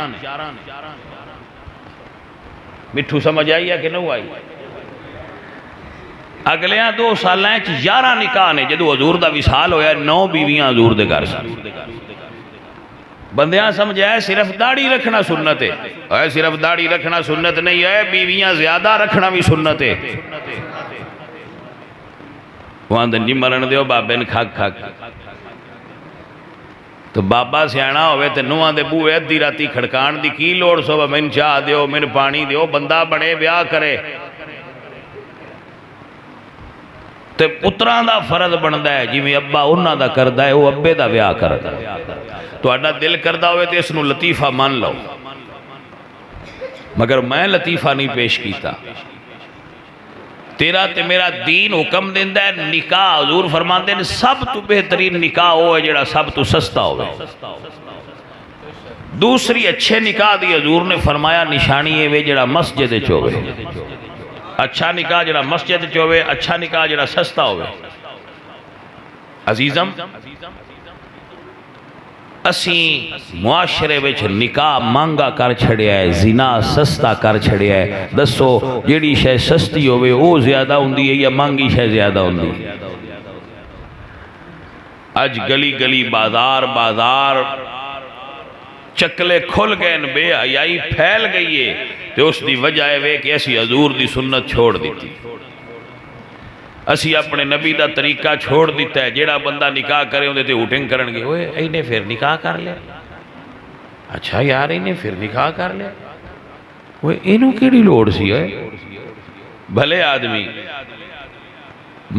مٹھو سمجھ آئی ہے کہ نہ آئی اگلیاں 2 سالیں 11 نکاح نے جدو حضور دا وصال ہویا 9 بیویاں حضور دے گھر سے بندیاں سمجھائے صرف داڑھی رکھنا سنت ہے صرف داڑھی رکھنا سنت نہیں ہے بیویاں زیادہ رکھنا بھی سنت ہے وہاں دن جی مرن دیو بابے نے کھاک کھاک تو بابا سیانا ہوئے تے نوہاں دے بوئے ادھی راتی کھڑکان دی کی لوڑ سو من چاہ دیو من پانی دیو بندہ بڑے بیاہ کرے تے پتران دا فرض بندہ ہے جی میں ابا انہاں دا کردہ ہے وہ ابے دا بیاہ کردہ ہے تو اڈا دل کردہ ہوئے تے اس نو لطیفہ مان لو مگر میں لطیفہ نہیں پیش کیتا تیرا تے میرا دین حکم دیندہ ہے نکاح حضور فرمان دیں سب تو بہترین نکاح ہوئے جڑا سب تو سستا ہوئے دوسری اچھے نکاح دی حضور نے فرمایا نشانی ہے جڑا مسجد چوئے اچھا نکاح جڑا مسجد چوئے اچھا نکاح جڑا سستا ہوئے عزیزم اسی معاشرے وچ نکاح مانگا کر چھڑیا ہے زنا سستا کر چھڑیا ہے دسو جیڑی شے سستی ہوئے وہ زیادہ ہوندی ہے یا مانگی شے زیادہ ہوندی ہے اج گلی گلی بازار بازار چکلے کھل گئے بے حیائی پھیل گئی ہے تو اس دی وجہ ہے کہ ایسی حضور دی سنت چھوڑ دیتی اسی اپنے نبی دا طریقہ چھوڑ دیتا ہے جیڑا بندہ نکاح کرے ہوندے تے اوٹنگ کرن گے اوے اینے پھر نکاح کر لے اچھا یار اینے پھر نکاح کر لے اوے اینو کیڑی لوڑ سی ہے بھلے آدمی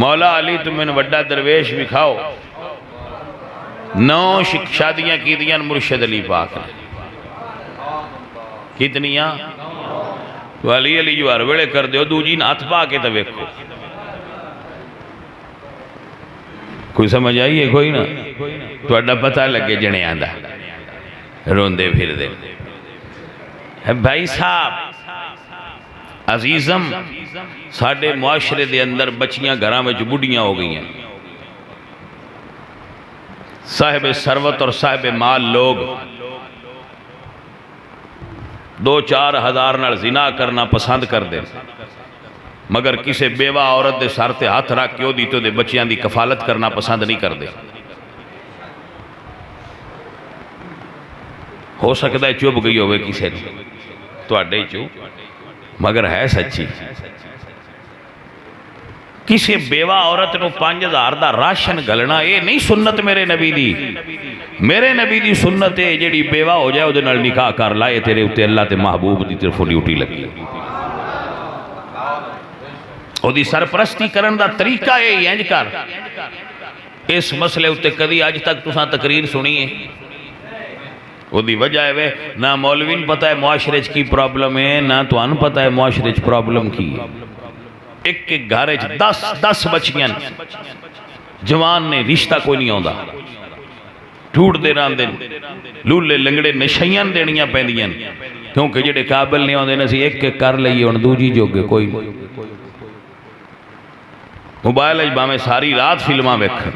مولا علی تمہیں وڈا درویش بھی کھاؤ 9 شادیاں کی دیاں مرشد علی پاک نے کتنیاں تو علی علی جو ہر ویلے کر دیو دو جین ہاتھ پا کے تو ویکھو کوئی سمجھ آئی ہے کوئی نا تو اڈا پتہ لگے جنے آندہ روندے پھر دے بھائی صاحب عزیزم ساڑھے معاشرے دے اندر بچیاں گھراں میں جو بڑیاں ہو گئی ہیں صاحب ثروت اور صاحب مال لوگ 2-4 ہزار نال زنا کرنا پسند کر دیں مگر کسے بیوہ عورت دے سر تے ہاتھ رکھ کیوں دی تو دے بچیاں دی کفالت کرنا پسند نہیں کر دے ہو سکتا ہے چوب گئی ہوئے کسے نے تو اڈے چوب مگر ہے سچی کسے بیوہ عورت نو 5000 دا راشن گلنا اے نہیں سنت میرے نبی دی سنت ہے جیڑی بیوہ ہو جائے ادھے نال نکاح کر لائے تیرے اتے اللہ تے محبوب دی طرف ڈیوٹی لگی او دی سرپرستی کرن دا طریقہ ہے اینج کر اس مسئلے اتے کدی آج تک تساں تقریر سنی ہے او دی وجہ ہے نہ مولوین پتہ ہے معاشرے کی پرابلم ہے نہ تو ان پتہ ہے معاشرے پرابلم کی ایک گھارے 10 بچیاں جوان نے رشتہ کوئی نہیں ہوندہ ٹھوٹ دے ران دن لولے لنگڑے نشیاں دینیاں پہندیاں کیونکہ جڑے قابل نہیں ہوندے نسی ایک کر لئی ان دوجی جوگے کوئی موبائل اجبا میں ساری رات فلماں بیکھر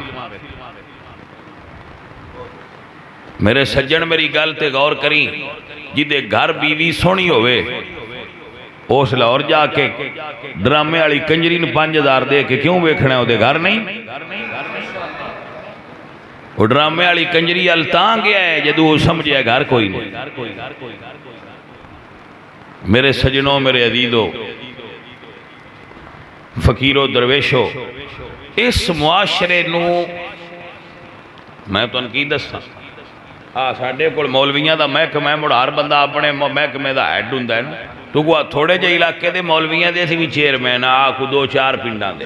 میرے سجن میری گل تے غور کریں جدے گھر بیوی سونی ہوئے اس لاہور جا کے ڈرامے والی کنجری نے 5000 دے کے کیوں ویکھنا ہے وہ گھر نہیں وہ ڈرامے والی کنجری التاں گیا ہے جدو وہ سمجھے گھر کوئی نہیں میرے سجنوں میرے عزیزوں فقیرو درویشو اس معاشرے نو میں تو انکی دستا ساڑھے کول مولویاں دا محکمہ مڑ ہر بندہ اپنے محکمہ دا ہیڈ ہوندا ہے نا تو کو تھوڑے جے علاقے دے مولویاں دے سی بھی چیئرمین کو 2-4 پنڈاں دے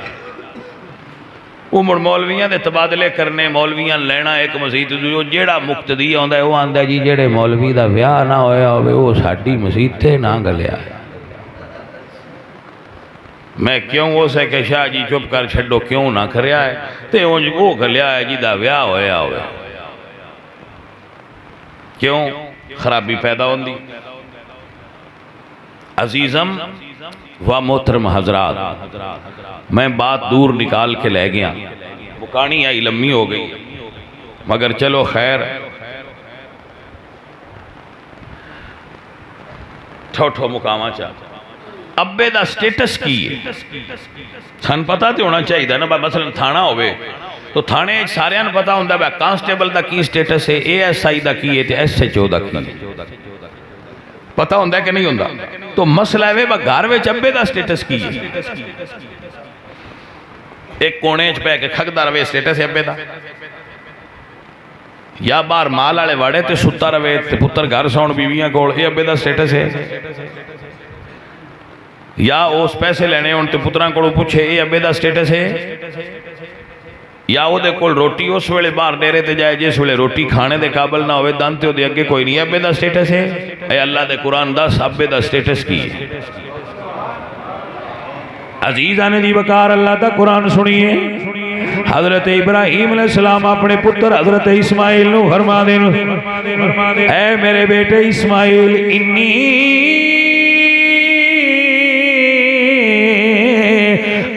عمر مولویاں دے تبادلے کرنے، مولویاں لینا ایک مسجد جو جیڑا مقتدی آندا ہے وہ آندا ہے جی جیڑے مولوی دا ویاہ نہ ہویا ہوئے وہ ساڈی مسجد تے نہ گلیا ہے۔ میں کیوں وہ سے کہ شاہ جی چپ کر چھڑو کیوں نہ کریا ہے تے وہ گلیا ہے جی دا ویاہ ہویا ہوئے، کیوں خرابی پیدا ہوندی۔ عزیزم و محترم حضرات، میں بات دور نکال کے لے گیا، بکانی آئی لمبی ہو گئی، مگر چلو خیر، ٹھوٹھو مقامہ چاہتا ابے دا سٹیٹس کی ہے سن پتا تے ہونا چاہیے نا، مثلا تھانہ ہوئے تو تھانے سارے ان پتا ہوندہ ہے کانسٹیبل دا کی سٹیٹس ہے، اے ایس آئی دا کی ہے تے ایس ایچ او دا کی ہے، پتا ہوندہ ہے کہ نہیں ہوندہ؟ تو مسئلہ ہے وہ گھر وچ ابے دا سٹیٹس کی ہے، ایک کونے چ پہ کے کھگدا روے سٹیٹس ہے ابے دا، یا بار مال والے وڑے تے ستا روے تے پتر گھر سون بیویاں کول، اے ابے دا سٹیٹس ہے، یا اس پیسے لینے ہون تے پتراں کولوں پوچھے اے ابے دا سٹیٹس ہے، یا وہ دے کول روٹی اس ویلے باہر ڈیرے تے جائے جس ویلے روٹی کھانے دے قابل نہ ہوئے دانتے ہو دے اگے کوئی نہیں، ابے دا سٹیٹس ہے۔ اے اللہ دے قرآن دس ابے دا سٹیٹس کی ہے۔ عزیزان دی وقار اللہ دا قرآن سنیے، حضرت ابراہیم علیہ السلام اپنے پتر حضرت اسماعیل نو فرما دیں، اے میرے بیٹے اسماعیل، انی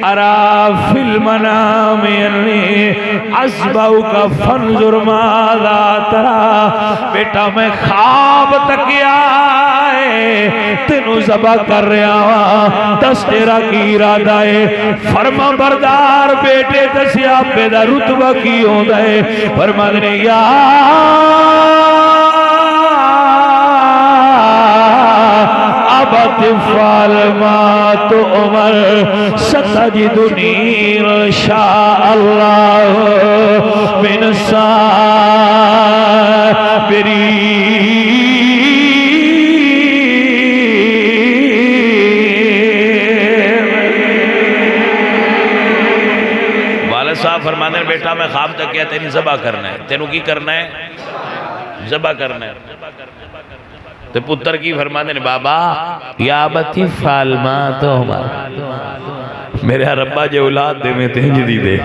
ارا فی المنام انی اذبحک فانظر ماذا تری، بیٹا میں خواب تکیا ہے تینوں ذبح کر رہا ہوں، دس تیرا کی ارادہ ہے؟ فرما بردار بیٹے دسیا پیدا رتبہ کی ہوندہ ہے، فرما دنے یا ابت افعل ما تؤمر ستجدنی انشاء اللہ من الصابرین۔ والد صاحب فرمانے بیٹا میں خواب تک کیا تیری ذبح کرنا ہے، تینوں کی کرنا ہے؟ ذبح کرنا ہے۔ تو پتر کی فرمانے نے بابا یا بتی فالما تؤمر، میرے ربا جے اولاد دے میں تینج دی دے،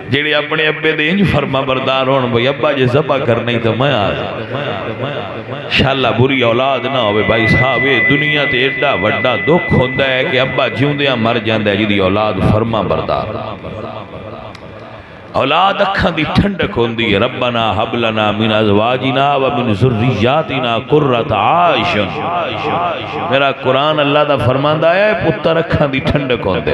جیڑے اپنے ابے دے انج فرما بردار ہون بھئی ابا جے ذبح کرنے تو میں آجا، انشاءاللہ بری اولاد نہ ہوئے بھائی صاحب، دنیا تے ایڈا وڈا دکھ ہوندہ ہے کہ ابا جیوندیاں مر جاندہ ہے جدی اولاد فرما بردار، اولاد اکھاں دی ٹھنڈک ہوندی ہے، ربنا حب لنا من ازواجنا ومن ذریاتنا قرۃ اعین۔ میرا قرآن اللہ دا فرماندا ہے پتر اکھاں دی ٹھنڈک ہوندے،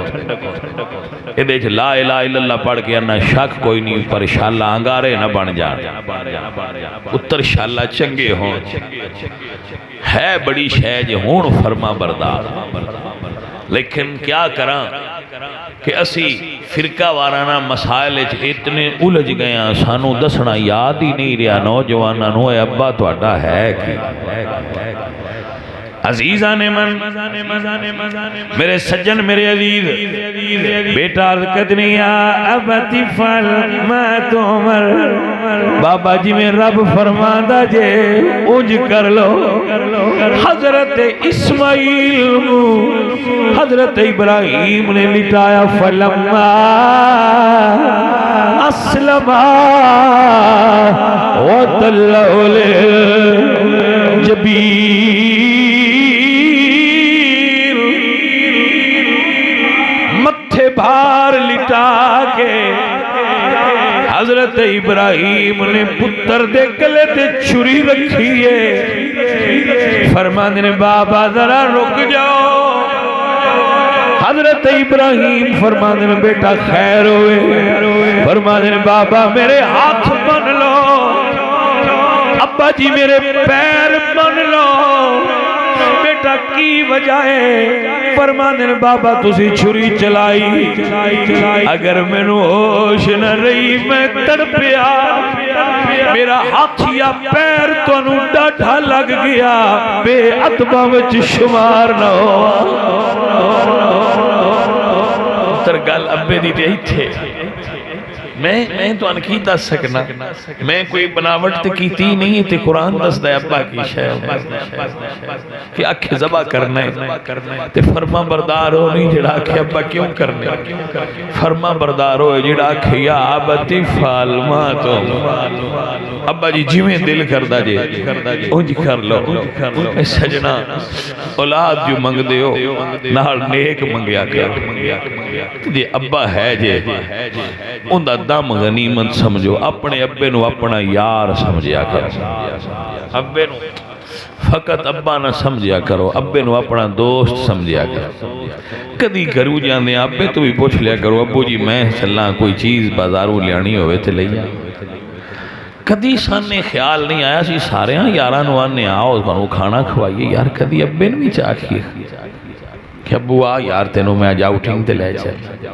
ایدے وچ لا الہ الا اللہ پڑھ کے انہاں شک کوئی نہیں، پر انشاءاللہ انگارے نہ بن جان، پتر انشاءاللہ چنگے ہون، ہے بڑی شے جے ہون فرما بردار، لیکن کیا کراں کہ اسی فرقہ وارانہ مسائل اتنے الجھ گئے ہیں، سانو دسنا یاد ہی نہیں رہا نوجواناں نو اے ابا تہاڈا ہے کی؟ عزیزان من، میرے سجن میرے عزیز، بیٹا عرض کدنی یا ابت افعل ما تؤمر، بابا جی میں رب فرماندہ جے اونج کر لو۔ حضرت اسماعیل حضرت ابراہیم نے لٹایا، فلما اسلما وتلہ للجبین، متھے بھار لٹا کے حضرت ابراہیم نے پتر دے گلے تے چھری رکھی ہے، فرمانے نے بابا ذرا رک جاؤ۔ حضرت ابراہیم فرمانے نے بیٹا خیر ہوئے، فرمانے نے بابا میرے ہاتھ بن لو، ابا جی میرے پیر بن لو، بیٹا کی وجہ ہے؟ فرمانے نے بابا تسی چھری چلائی، اگر میں نو ہوش نہ رہی میں تڑپیا، میرا ہاتھ یا پیر تو انہوں ڈاڑھا لگ گیا، بے عطبہ وچ شمار نہ ہو۔ پتر گل ابے دی تے تھے میں تو انکی دس سکنا میں کوئی بناوٹ تے کیتی نہیں تے قرآن دس دے ابا کی شاہ کہ آنکھیں ذبح کرنا ہے تے فرما بردار ہو نہیں جڑا آنکھیں ابا کیوں کرنے فرما بردار ہو جڑا آنکھیں یا آبتی فالما تو ابا جی جیویں دل کردہ جے انج کر لو اے سجنہ اولاد جو منگ دے ہو نال نیک منگیا کر جے ابا ہے جے ان دا دم غنیمت سمجھو اپنے ابے نو اپنا یار سمجھیا کرو ابے نو فقط ابا نہ سمجھیا کرو ابے نو اپنا دوست سمجھیا کرو کدی گھرو جاندے ابے تو بھی پوچھ لیا کرو ابو جی میں چلاں کوئی چیز بازاروں لیانی ہوئے تھے لیا کدی سانے خیال نہیں آیا سی سارے ہاں یارانو آنے آؤ بنو کھانا کھوائیے یار کدی ابے نے بھی چاکیے کہ ابو آ یار تینوں میں جاؤ ٹھنگ تے لے چل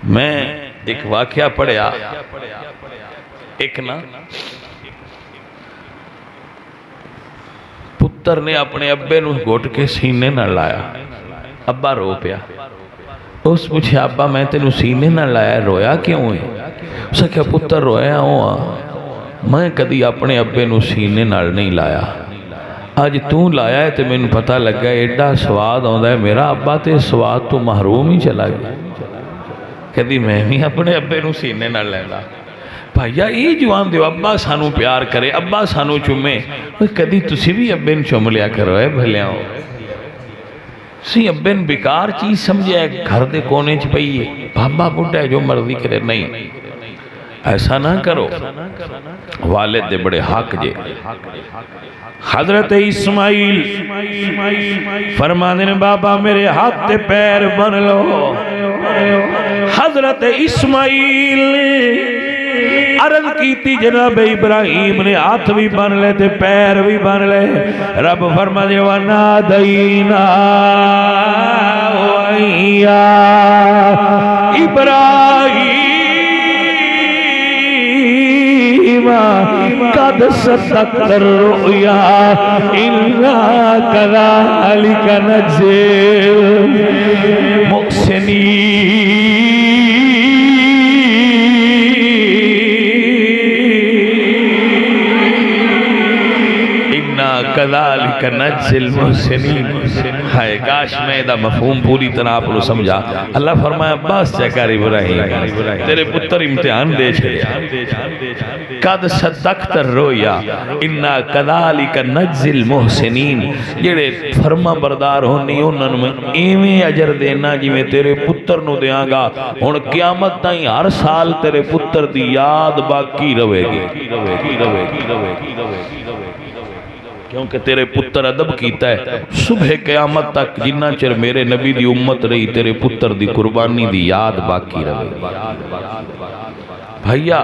میں ایک واقعہ پڑھیا ایک نا پتر نے اپنے ابے نو گھٹ کے سینے نہ لایا ابا رو پیا اس پوچھے ابا میں تینو سینے نہ لایا رویا کیوں ہے اسے کیا پتر رویا ہوں میں کدی اپنے ابے نو سینے نہ نہیں لایا آج تو لایا ہے تے میں پتہ لگا ایڈا سواد آندا ہے میرا ابا تے سواد تو محروم ہی چلا گیا کدی میں بھی اپنے ابے نو سینے نہ لینا بھائیا یہ جوان دیو ابا سانو پیار کرے ابا سانو چومے کدی تسی بھی ابے نو چوم لیا کرو ہے بھلیاں ہو سی ابے نو بیکار چیز سمجھے گھر دے کونے چ پئیے بابا بڈھا ہے جو مرضی کرے نہیں ایسا نہ کرو والد دے بڑے حق جے حضرت اسماعیل فرمانے نے بابا میرے ہاتھ تے پیر بن لو حضرت اسماعیل عرض کیتی جناب ابراہیم نے ہاتھ بھی بن لے تے پیر بھی بن لے رب فرمانے وَنَادَيْنَا وَإِيَّا ابراہیم قد صدقت الرؤيا إنا كذلك نجزي المحسنين کذالک نجزی المحسنین ہائے کاش میں دا مفہوم پوری طرح آپ لو سمجھا اللہ فرمایا بس چکر ابراہیم تیرے پتر امتحان دے چھڑے قد صدقت الرؤیا انا کذالک نجزی المحسنین جڑے فرما بردار ہونی انہوں میں ایویں اجر دینا جی میں تیرے پتر نو دیاں گا ہن قیامت تائیں ہر سال تیرے پتر دی یاد باقی روے گی کیونکہ تیرے پتر ادب کیتا ہے صبح قیامت تک جنہ چر میرے نبی دی امت رہی تیرے پتر دی قربانی دی یاد باقی رہے بھائیا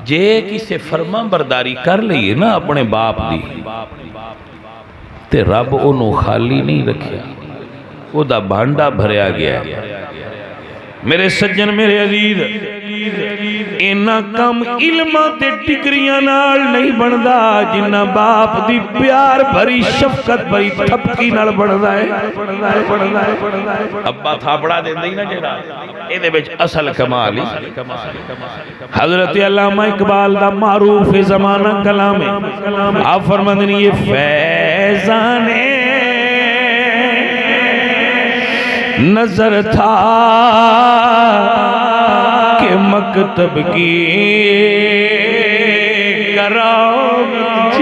جے کسے فرما برداری کر لئیے نا اپنے باپ دی تے رب انہوں خالی نہیں رکھیا وہ دا بھانڈا بھریا گیا ہے میرے سجن میرے عزیز اینا کم علمہ تے ٹکریاں نال نہیں بندا جنہ باپ دی پیار بھری شفقت بھری تھپکی نال بندا ہے ابا تھاپڑا دے دئی نا جڑا اے دے وچ اصل کمال حضرت علامہ اقبال دا معروف زمانہ کلام ہے آپ فرماندے نے یہ فیضان نظر تھا کہ مکتب کی کرامت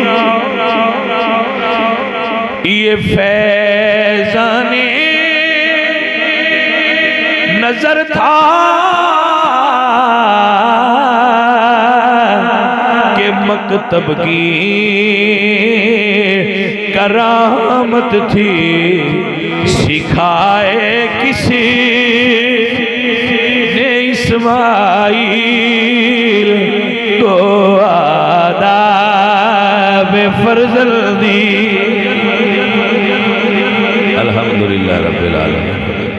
یہ فیضان نظر تھا کہ مکتب کی کرامت تھی سکھائے کسی نے اسماعیل کو آداب فرزندی الحمدللہ رب العالمین